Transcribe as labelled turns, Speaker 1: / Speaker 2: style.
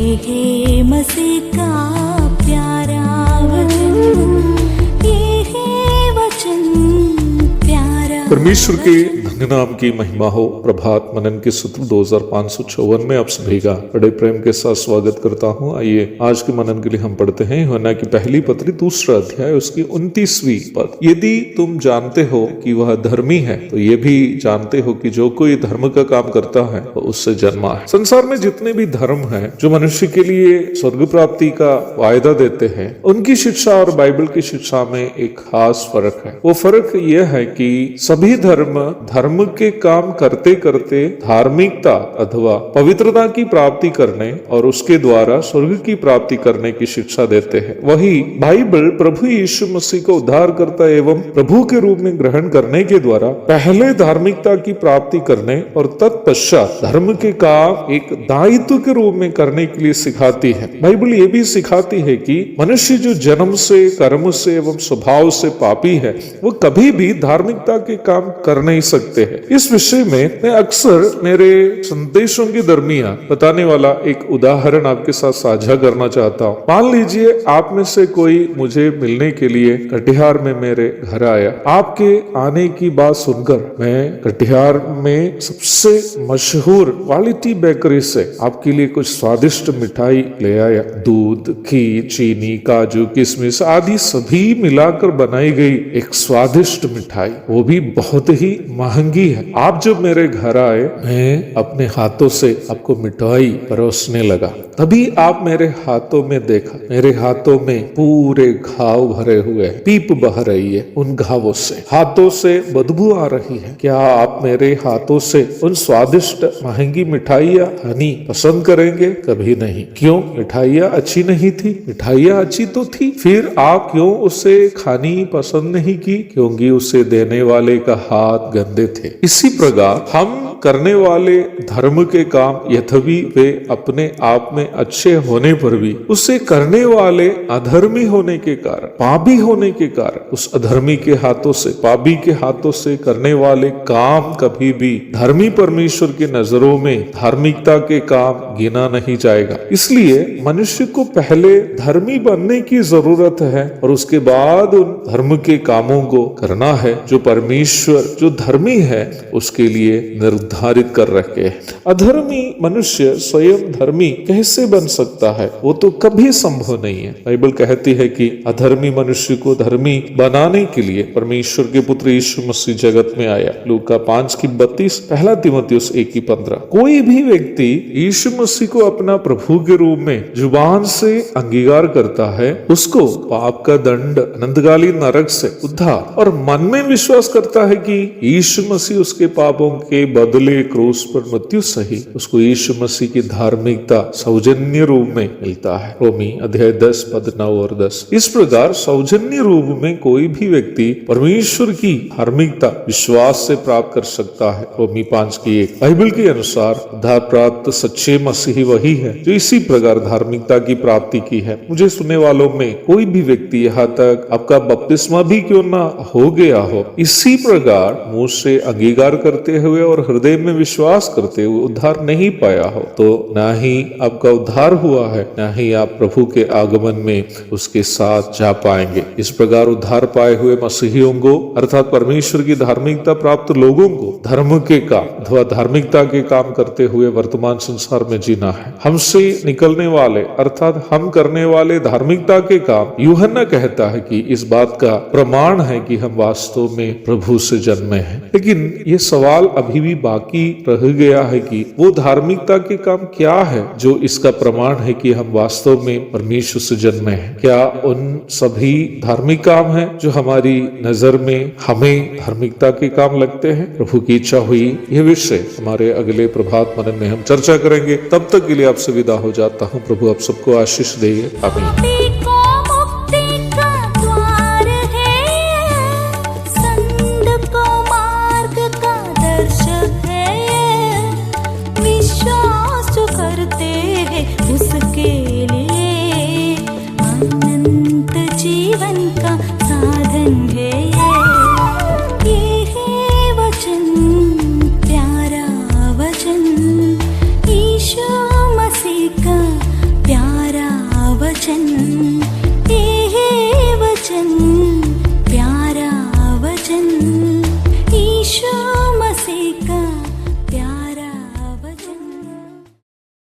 Speaker 1: है मसीह का प्यारा वचन, ये है वचन प्यारा।
Speaker 2: परमेश्वर के धन्य नाम की महिमा हो। प्रभात मनन के सूत्र 2554 में आप सभी का बड़े प्रेम के साथ स्वागत करता हूं। आइए आज के मनन के लिए हम पढ़ते हैं यूहन्ना की पहली पत्री 2 अध्याय उसकी 29वीं पद। यदि तुम जानते हो कि वह धर्मी है तो ये भी जानते हो कि जो कोई धर्म का काम करता है वो उससे जन्मा है। संसार में जितने भी धर्म हैं जो मनुष्य के लिए स्वर्ग प्राप्ति का वायदा देते हैं, उनकी शिक्षा और बाइबल की शिक्षा में एक खास फर्क है। वो फर्क यह है कि सभी धर्म के काम करते करते धार्मिकता अथवा पवित्रता की प्राप्ति करने और उसके द्वारा स्वर्ग की प्राप्ति करने की शिक्षा देते हैं। वही बाइबल प्रभु यीशु मसीह को उद्धारकर्ता एवं प्रभु के रूप में ग्रहण करने के द्वारा पहले धार्मिकता की प्राप्ति करने और तत्पश्चात धर्म के काम एक दायित्व के रूप में करने के लिए सिखाती है। बाइबल ये भी सिखाती है कि मनुष्य जो जन्म से, कर्म से एवं स्वभाव से पापी है, वो कभी भी धार्मिकता के काम कर नहीं सकते हैं। इस विषय में मैं अक्सर मेरे संदेशों के दरमियान बताने वाला एक उदाहरण आपके साथ साझा करना चाहता हूँ। मान लीजिए आप में से कोई मुझे मिलने के लिए कटिहार में मेरे घर आया। आपके आने की बात सुनकर मैं कटिहार में सबसे मशहूर क्वालिटी बेकरी से आपके लिए कुछ स्वादिष्ट मिठाई ले आया। दूध, घी, चीनी, काजू, किशमिश आदि सभी मिलाकर बनाई गई एक स्वादिष्ट मिठाई, वो भी बहुत ही महंगी है। आप जब मेरे घर आए, मैं अपने हाथों से आपको मिठाई परोसने लगा। तभी आप मेरे हाथों में देखा, मेरे हाथों में पूरे घाव भरे हुए हैं, पीप बह रही है। उन घावों से, हाथों से बदबू आ रही है। क्या आप मेरे हाथों से उन स्वादिष्ट महंगी मिठाइयाँ खानी पसंद करेंगे? कभी नहीं। क्यों? मिठाइयाँ अच्छी नहीं थी? मिठाइयाँ अच्छी तो थी। फिर आप क्यों उसे खानी पसंद नहीं की? क्योंकि उसे देने वाले का हाथ गंदे थे। इसी प्रकार हम करने वाले धर्म के काम यद्यपि वे अपने आप में अच्छे होने पर भी उसे करने वाले अधर्मी होने के कारण, पापी होने के कारण, उस अधर्मी के हाथों से, पापी के हाथों से करने वाले काम कभी भी धर्मी परमेश्वर की नजरों में धार्मिकता के काम गिना नहीं जाएगा। इसलिए मनुष्य को पहले धर्मी बनने की जरूरत है और उसके बाद उन धर्म के कामों को करना है जो परमेश्वर, जो धर्मी है, उसके लिए निर्धारित कर रखे हैं। अधर्मी मनुष्य स्वयं धर्मी कैसे बन सकता है? वो तो कभी संभव नहीं है। बाइबल कहती है कि अधर्मी मनुष्य को धर्मी बनाने के लिए परमेश्वर के पुत्र यीशु मसीह जगत में आया। लूका 5:32, 1 तीमुथियुस 1:15। कोई भी व्यक्ति यीशु मसीह को अपना प्रभु के रूप में जुबान से अंगीकार करता है, उसको पाप का दंड, अनंतकालीन नरक से उद्धार और मन में विश्वास करता है कि यीशु मसीह उसके पापों के बदले क्रूस पर मृत्यु सही, उसको यीशु मसीह की धार्मिकता सौजन्य रूप में मिलता है। रोमी अध्याय 10 पद 9 और 10। इस प्रकार सौजन्य रूप में कोई भी व्यक्ति परमेश्वर की धार्मिकता विश्वास से प्राप्त कर सकता है। रोमी 5:1। बाइबल के अनुसार उद्धार प्राप्त सच्चे मसीही वही है जो इसी प्रकार धार्मिकता की प्राप्ति की है। मुझे सुनने वालों में कोई भी व्यक्ति यहाँ तक आपका बपतिस्मा भी क्यों ना हो गया हो, इसी प्रकार मुंह से अंगीकार करते हुए और हृदय में विश्वास करते हुए उद्धार नहीं पाया हो, तो ना ही आपका उद्धार हुआ है, ना ही आप प्रभु के आगमन में उसके साथ जा पाएंगे। इस प्रकार उद्धार पाए हुए मसीहियों को, अर्थात परमेश्वर की धार्मिकता प्राप्त लोगों को धर्म के काम अथवा धार्मिकता के काम करते हुए वर्तमान संसार में जीना है। हमसे निकलने वाले अर्थात हम करने वाले धार्मिकता के काम, यूहन्ना कहता है कि इस बात का प्रमाण है कि हम वास्तव में प्रभु से जन्मे हैं। लेकिन ये सवाल अभी भी बाकी रह गया है कि वो धार्मिकता के काम क्या है जो इसका प्रमाण है कि हम वास्तव में परमेश्वर से जन्मे हैं। क्या उन सभी धार्मिक काम हैं जो हमारी नजर में हमें धार्मिकता के काम लगते हैं? प्रभु की इच्छा हुई यह विषय हमारे अगले प्रभात मनन में हम चर्चा करेंगे। तब तक के लिए आपसे विदा हो जाता हूँ। प्रभु आप सबको आशीष दे। आमीन।
Speaker 1: उसके लिए अनंत जीवन का साधन है। ये है वचन प्यारा वचन, यीशु मसीह का मन